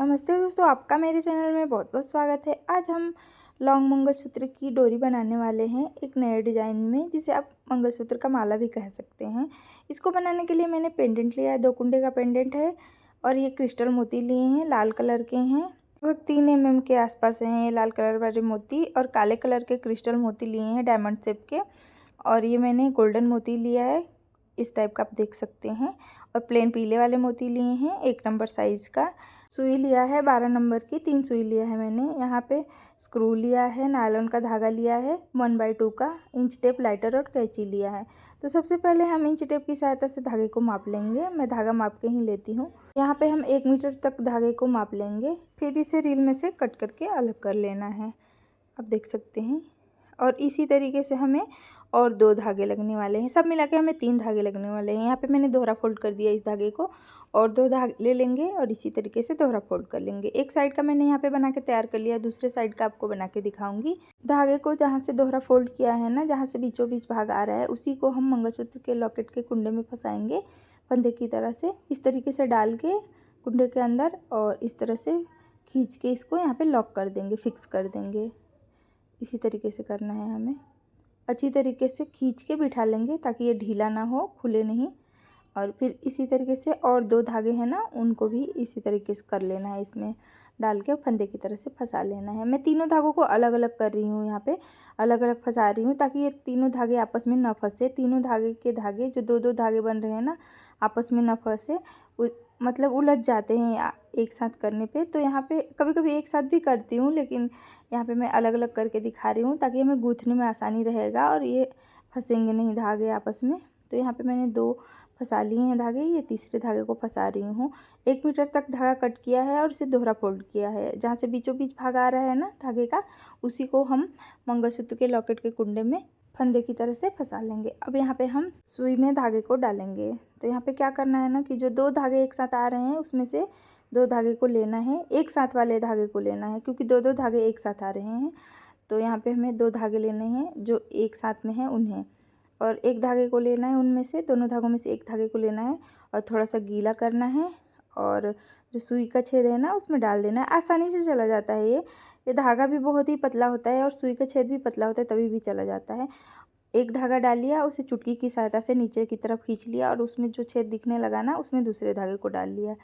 नमस्ते दोस्तों, आपका मेरे चैनल में बहुत बहुत स्वागत है। आज हम लॉन्ग मंगलसूत्र की डोरी बनाने वाले हैं एक नए डिज़ाइन में, जिसे आप मंगलसूत्र का माला भी कह सकते हैं। इसको बनाने के लिए मैंने पेंडेंट लिया है, 2 कुंडे का पेंडेंट है और ये क्रिस्टल मोती लिए हैं, लाल कलर के हैं। लगभग 3 mm के आसपास हैं ये लाल कलर वाले मोती, और काले कलर के क्रिस्टल मोती लिए हैं डायमंड शेप के। और ये मैंने गोल्डन मोती लिया है, इस टाइप का आप देख सकते हैं। और प्लेन पीले वाले मोती लिए हैं 1 नंबर साइज़ का। सुई लिया है 12 नंबर की, 3 सुई लिया है मैंने। यहाँ पे स्क्रू लिया है, नायलॉन का धागा लिया है 1/2 का, इंच टेप, लाइटर और कैंची लिया है। तो सबसे पहले हम इंच टेप की सहायता से धागे को माप लेंगे। मैं धागा माप के ही लेती हूँ। यहाँ पे हम 1 मीटर तक धागे को माप लेंगे, फिर इसे रील में से कट करके अलग कर लेना है, आप देख सकते हैं। और इसी तरीके से हमें और 2 धागे लगने वाले हैं, सब मिला के हमें 3 धागे लगने वाले हैं। यहाँ पे मैंने दोहरा फोल्ड कर दिया इस धागे को, और 2 धागे ले लेंगे और इसी तरीके से दोहरा फोल्ड कर लेंगे। एक साइड का मैंने यहाँ पे बना के तैयार कर लिया, दूसरे साइड का आपको बना के दिखाऊंगी। धागे को जहाँ से दोहरा फोल्ड किया है ना, जहाँ से बीचों बीच भाग आ रहा है, उसी को हम मंगलसूत्र के लॉकेट के कुंडे में फंसाएंगे फंदे की तरह से। इस तरीके से डाल के कुंडे के अंदर और इस तरह से खींच के इसको यहाँ पे लॉक कर देंगे, फिक्स कर देंगे। इसी तरीके से करना है हमें, अच्छी तरीके से खींच के बिठा लेंगे ताकि ये ढीला ना हो, खुले नहीं। और फिर इसी तरीके से और 2 धागे हैं ना, उनको भी इसी तरीके से कर लेना है, इसमें डाल के फंदे की तरह से फंसा लेना है। मैं तीनों धागों को अलग अलग कर रही हूँ, यहाँ पे अलग अलग फंसा रही हूँ ताकि ये तीनों धागे आपस में ना फंसे। तीनों धागे के धागे जो 2-2 धागे बन रहे हैं ना, आपस में ना फंसे, मतलब उलझ जाते हैं एक साथ करने पे। तो यहाँ पे कभी कभी एक साथ भी करती हूँ, लेकिन यहाँ पे मैं अलग अलग करके दिखा रही हूँ ताकि हमें गूँथने में आसानी रहेगा और ये फंसेंगे नहीं धागे आपस में। तो यहाँ पे मैंने 2 फंसा लिए हैं धागे, ये तीसरे धागे को फंसा रही हूँ। 1 मीटर तक धागा कट किया है और इसे दोहरा फोल्ड किया है। जहाँ से बीचों बीच भाग आ रहा है ना धागे का, उसी को हम मंगलसूत्र के लॉकेट के कुंडे में फंदे की तरह से फंसा लेंगे। अब यहाँ पे हम सुई में धागे को डालेंगे। तो यहाँ पे क्या करना है ना कि जो 2 धागे एक साथ आ रहे हैं उसमें से 2 धागे को लेना है, एक साथ वाले धागे को लेना है, क्योंकि 2-2 धागे एक साथ आ रहे हैं। तो यहाँ पे हमें 2 धागे लेने हैं जो एक साथ में हैं उन्हें, और एक धागे को लेना है उनमें से, दोनों धागों में से एक धागे को लेना है और थोड़ा सा गीला करना है, और जो सुई का छेद है ना उसमें डाल देना है। आसानी से चला जाता है ये धागा भी बहुत ही पतला होता है और सुई का छेद भी पतला होता है, तभी भी चला जाता है। एक धागा डाल लिया, उसे चुटकी की सहायता से नीचे की तरफ खींच लिया और उसमें जो छेद दिखने लगा ना, उसमें दूसरे धागे को डाल लिया।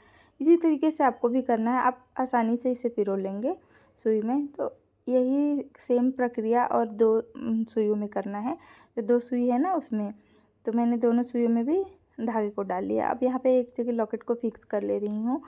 इसी तरीके से आपको भी करना है, आप आसानी से इसे पिरो लेंगे सुई में। तो यही सेम प्रक्रिया और 2 सुइयों में करना है। जो 2 सुई है ना उसमें, तो मैंने दोनों सुइयों में भी धागे को डाल लिया। अब यहाँ पे एक जगह लॉकेट को फिक्स कर ले रही हूँ।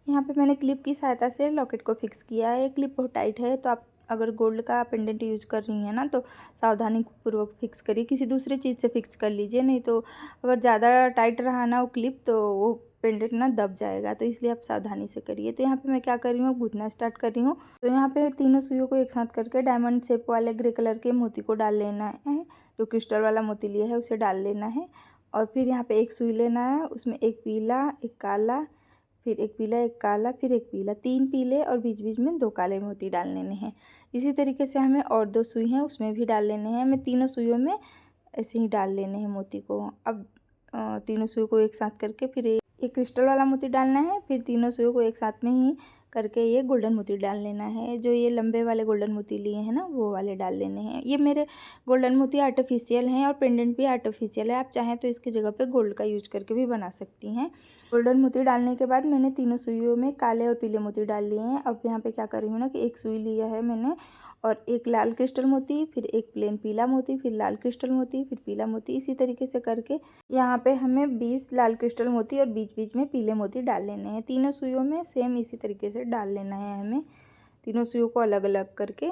यहाँ पे मैंने क्लिप की सहायता से लॉकेट को फिक्स किया है। क्लिप बहुत टाइट है, तो आप अगर गोल्ड का पेंडेंट यूज कर रही हैं ना, तो सावधानी पूर्वक फिक्स करिए, किसी दूसरे चीज़ से फिक्स कर लीजिए, नहीं तो अगर ज़्यादा टाइट रहा ना वो क्लिप, तो वो पेंडेंट ना दब जाएगा। तो इसलिए आप सावधानी से करिए। तो यहाँ पे मैं क्या कर रही हूँ, गूंथना स्टार्ट कर रही हूँ। तो यहाँ पे तीनों सुइयों को एक साथ करके डायमंड शेप वाले ग्रे कलर के मोती को डाल लेना है, जो क्रिस्टल वाला मोती लिया है उसे डाल लेना है। और फिर यहाँ पे एक सुई लेना है, उसमें एक पीला, एक काला, फिर एक पीला, एक काला, फिर एक पीला, 3 पीले और बीच बीच में 2 काले मोती डाल लेने हैं। इसी तरीके से हमें और 2 सुई हैं उसमें भी डाल लेने हैं। हमें तीनों सुइयों में ऐसे ही डाल लेने हैं मोती को। अब तीनों सुई को एक साथ करके फिर एक क्रिस्टल वाला मोती डालना है, फिर तीनों सुइयों को एक साथ में ही करके ये गोल्डन मोती डाल लेना है। जो ये लंबे वाले गोल्डन मोती लिए हैं ना, वो वाले डाल लेने हैं। ये मेरे गोल्डन मोती आर्टिफिशियल हैं और पेंडेंट भी आर्टिफिशियल है, आप चाहें तो इसकी जगह पे गोल्ड का यूज करके भी बना सकती हैं। गोल्डन मोती डालने के बाद मैंने तीनों सुइयों में काले और पीले मोती डाल लिए हैं। अब यहाँ पे क्या कर रही हूँ ना कि एक सुई लिया है मैंने और एक लाल क्रिस्टल मोती, फिर एक प्लेन पीला मोती, फिर लाल क्रिस्टल मोती, फिर पीला मोती। इसी तरीके से करके यहाँ पे हमें 20 लाल क्रिस्टल मोती और बीच बीच में पीले मोती डाल लेने हैं। तीनों सुइयों में सेम इसी तरीके से डाल लेना है हमें। तीनों सुइयों को अलग अलग करके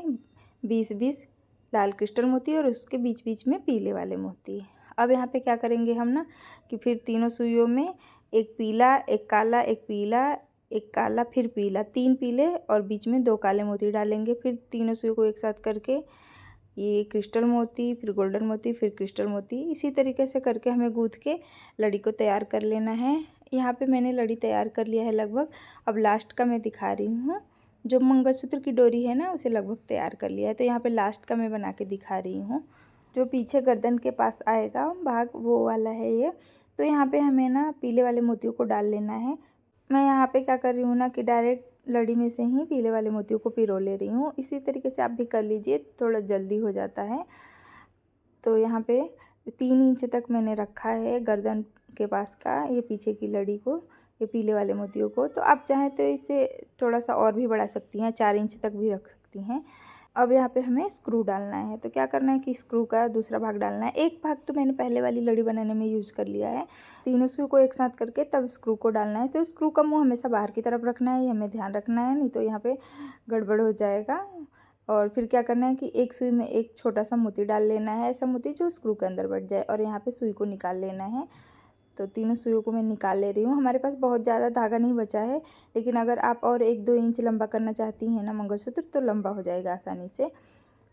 20-20 लाल क्रिस्टल मोती और उसके बीच बीच में पीले वाले मोती। अब यहाँ पे क्या करेंगे हम ना कि फिर तीनों सुइयों में एक पीला, एक काला, एक पीला, एक काला, फिर पीला, 3 पीले और बीच में 2 काले मोती डालेंगे। फिर तीनों सुई को एक साथ करके ये क्रिस्टल मोती, फिर गोल्डन मोती, फिर क्रिस्टल मोती, इसी तरीके से करके हमें गूँथ के लड़ी को तैयार कर लेना है। यहाँ पे मैंने लड़ी तैयार कर लिया है लगभग। अब लास्ट का मैं दिखा रही हूँ, जो मंगलसूत्र की डोरी है ना उसे लगभग तैयार कर लिया है। तो यहाँ पे लास्ट का मैं बना के दिखा रही हूँ। जो पीछे गर्दन के पास आएगा भाग, वो वाला है ये। तो यहाँ पे हमें ना पीले वाले मोतियों को डाल लेना है। मैं यहाँ पे क्या कर रही हूँ ना कि डायरेक्ट लड़ी में से ही पीले वाले मोतियों को पिरो ले रही हूँ। इसी तरीके से आप भी कर लीजिए, थोड़ा जल्दी हो जाता है। तो यहाँ पे 3 इंच तक मैंने रखा है गर्दन के पास का ये पीछे की लड़ी को, ये पीले वाले मोतियों को। तो आप चाहें तो इसे थोड़ा सा और भी बढ़ा सकती हैं, 4 इंच तक भी रख सकती हैं। अब यहाँ पे हमें स्क्रू डालना है। तो क्या करना है कि स्क्रू का दूसरा भाग डालना है। एक भाग तो मैंने पहले वाली लड़ी बनाने में यूज़ कर लिया है। तीनों स्क्रू को एक साथ करके तब स्क्रू को डालना है। तो स्क्रू का मुंह हमेशा बाहर की तरफ रखना है, ये हमें ध्यान रखना है, नहीं तो यहाँ पे गड़बड़ हो जाएगा। और फिर क्या करना है कि एक सुई में एक छोटा सा मोती डाल लेना है, ऐसा मोती जो स्क्रू के अंदर बैठ जाए, और यहाँ पे सुई को निकाल लेना है। तो तीनों सुइयों को मैं निकाल ले रही हूँ। हमारे पास बहुत ज़्यादा धागा नहीं बचा है, लेकिन अगर आप और 1-2 इंच लंबा करना चाहती हैं ना मंगलसूत्र, तो लंबा हो जाएगा आसानी से।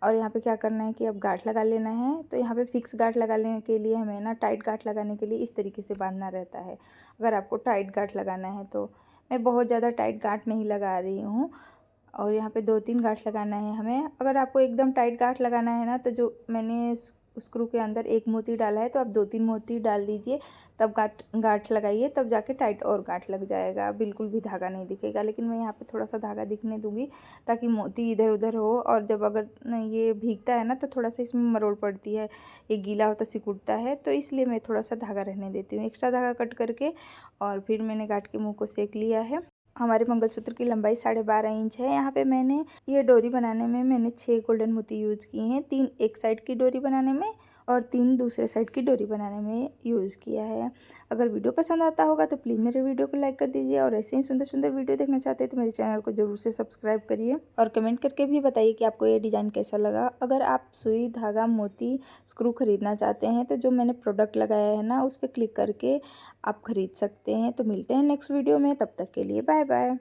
और यहाँ पे क्या करना है कि अब गांठ लगा लेना है। तो यहाँ पे फिक्स गांठ लगाने के लिए हमें ना टाइट गांठ लगाने के लिए इस तरीके से बांधना रहता है। अगर आपको टाइट गांठ लगाना है तो मैं बहुत ज़्यादा टाइट गांठ नहीं लगा रही हूँ, और यहाँ पे 2-3 गांठ लगाना है हमें। अगर आपको एकदम टाइट गांठ लगाना है ना, तो जो मैंने स्क्रू के अंदर 1 मोती डाला है, तो आप 2-3 मोती डाल दीजिए, तब गांठ लगाइए, तब जाके टाइट और गांठ लग जाएगा, बिल्कुल भी धागा नहीं दिखेगा। लेकिन मैं यहाँ पे थोड़ा सा धागा दिखने दूँगी ताकि मोती इधर उधर हो, और जब अगर ये भीगता है ना तो थोड़ा सा इसमें मरोड़ पड़ती है, ये गीला होता सिकुड़ता है, तो इसलिए मैं थोड़ा सा धागा रहने देती हूँ, एक्स्ट्रा धागा कट करके। और फिर मैंने गांठ के मुँह को सेक लिया है। हमारे मंगलसूत्र की लंबाई 12.5 इंच है। यहाँ पे मैंने ये डोरी बनाने में मैंने 6 गोल्डन मोती यूज़ किए हैं, 3 एक साइड की डोरी बनाने में और 3 दूसरे साइड की डोरी बनाने में यूज़ किया है। अगर वीडियो पसंद आता होगा तो प्लीज़ मेरे वीडियो को लाइक कर दीजिए, और ऐसे ही सुंदर सुंदर वीडियो देखना चाहते हैं तो मेरे चैनल को ज़रूर से सब्सक्राइब करिए, और कमेंट करके भी बताइए कि आपको ये डिज़ाइन कैसा लगा। अगर आप सुई, धागा, मोती, स्क्रू खरीदना चाहते हैं तो जो मैंने प्रोडक्ट लगाया है ना, उस पर क्लिक करके आप खरीद सकते हैं। तो मिलते हैं नेक्स्ट वीडियो में, तब तक के लिए बाय बाय।